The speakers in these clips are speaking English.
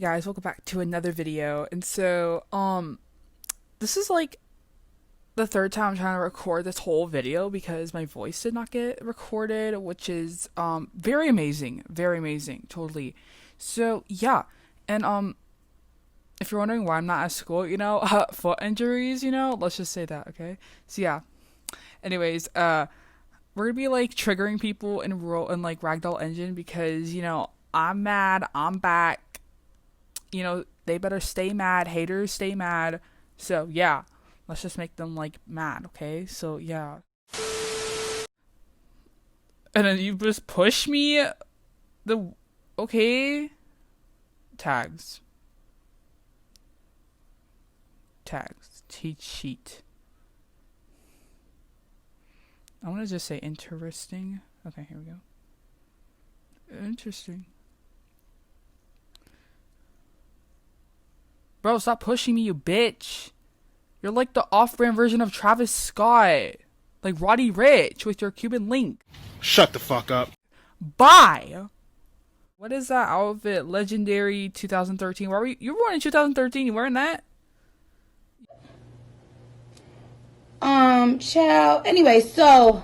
Guys, welcome back to another video. And so, this is like the third time I'm trying to record this whole video because my voice did not get recorded, which is very amazing, totally. So yeah, and if you're wondering why I'm not at school, foot injuries, let's just say that, okay? So yeah. Anyways, we're gonna be like triggering people in like Ragdoll Engine because I'm mad, I'm back. They better stay mad. Haters stay mad. So yeah, let's just make them like mad, okay? So yeah. And then you just push me. Okay. Tags. Cheat sheet. I'm gonna just say interesting. Okay, here we go. Interesting. Bro, stop pushing me, you bitch. You're like the off-brand version of Travis Scott. Like Roddy Ricch with your Cuban link. Shut the fuck up. Bye! What is that outfit? Legendary 2013. Where were you were born in 2013. You wearing that? Child. Anyway, so...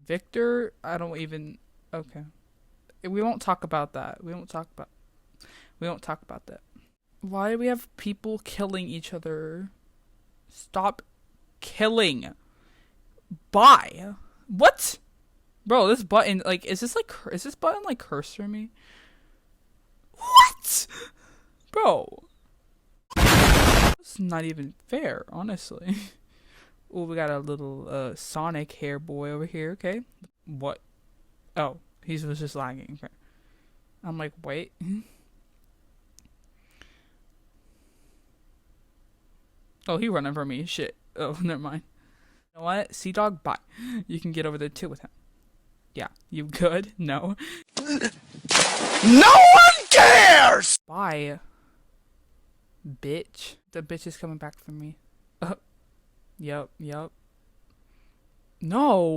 Victor? I don't even... Okay. We won't talk about that. We won't talk about that. Why do we have people killing each other? Stop killing. Bye. What? Bro, this button, like, is this button like cursed for me? What? Bro. It's not even fair, honestly. Oh, we got a little Sonic hair boy over here, okay? What? Oh, he was just lagging. Okay. I'm like, wait. Oh, he running for me. Shit. Oh, never mind. You know what? Sea Dog, bye. You can get over there too with him. Yeah. You good? No. No one cares! Bye. Bitch. The bitch is coming back for me. Yep. No.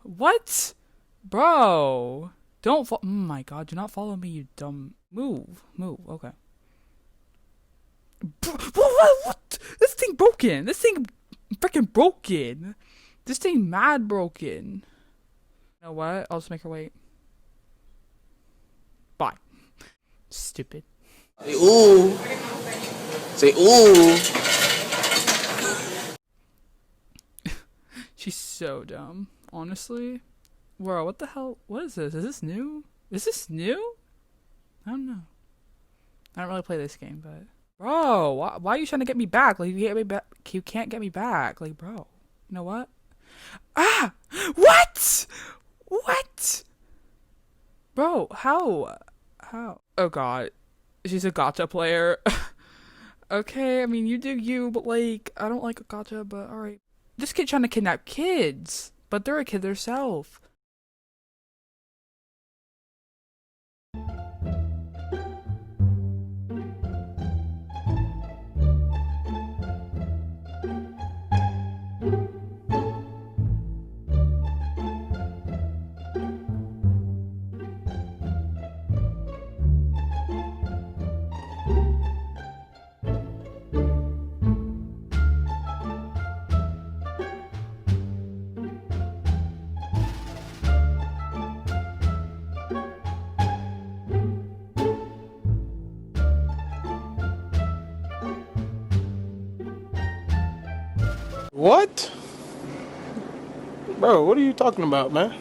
What? Bro. Don't oh my god, do not follow me, you dumb. Move. Okay. What? This thing broken. This thing freaking broken. This thing mad broken. You know what? I'll just make her wait. Bye. Stupid. Say ooh. Say ooh. She's so dumb, honestly. Bro, what the hell? What is this? Is this new? I don't know. I don't really play this game, but... Bro, why are you trying to get me back? Like, you can't get me back. Like, bro. You know what? Ah! What? Bro, how? Oh, God. She's a gacha player. Okay, I mean, you do you, but, like, I don't like a gacha, but alright. This kid trying to kidnap kids, but they're a kid themselves. What? Bro, what are you talking about, man?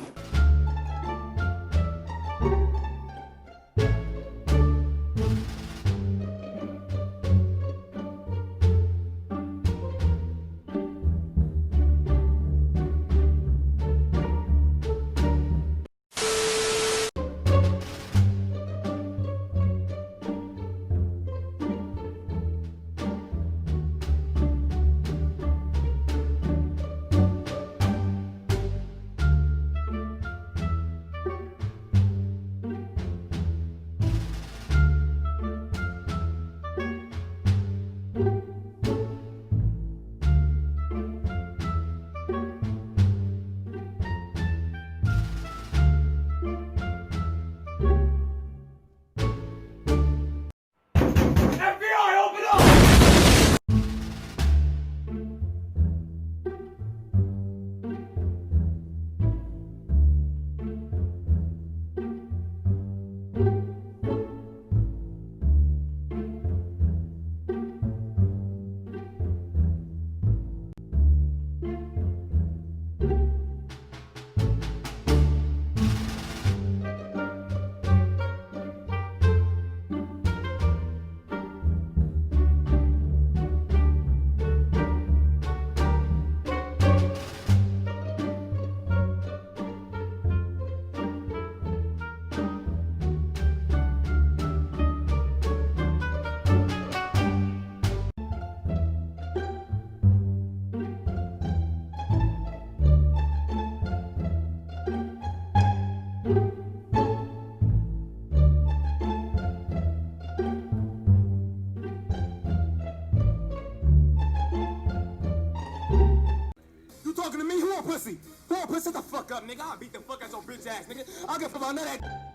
pussy. Boy, pussy, shut the fuck up, nigga. I'll beat the fuck out your bitch ass, nigga. I'll give about none of that.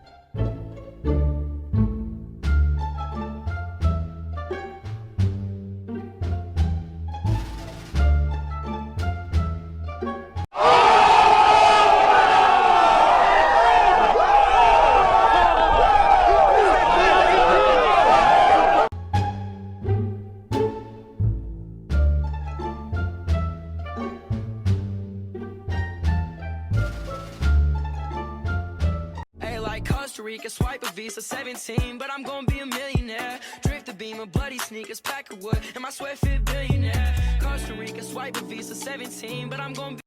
Like Costa Rica, swipe a Visa 17, but I'm gonna be a millionaire. Drift the beam of bloody sneakers, pack of wood, and my sweat fit billionaire. Costa Rica, swipe a Visa 17, but I'm gonna be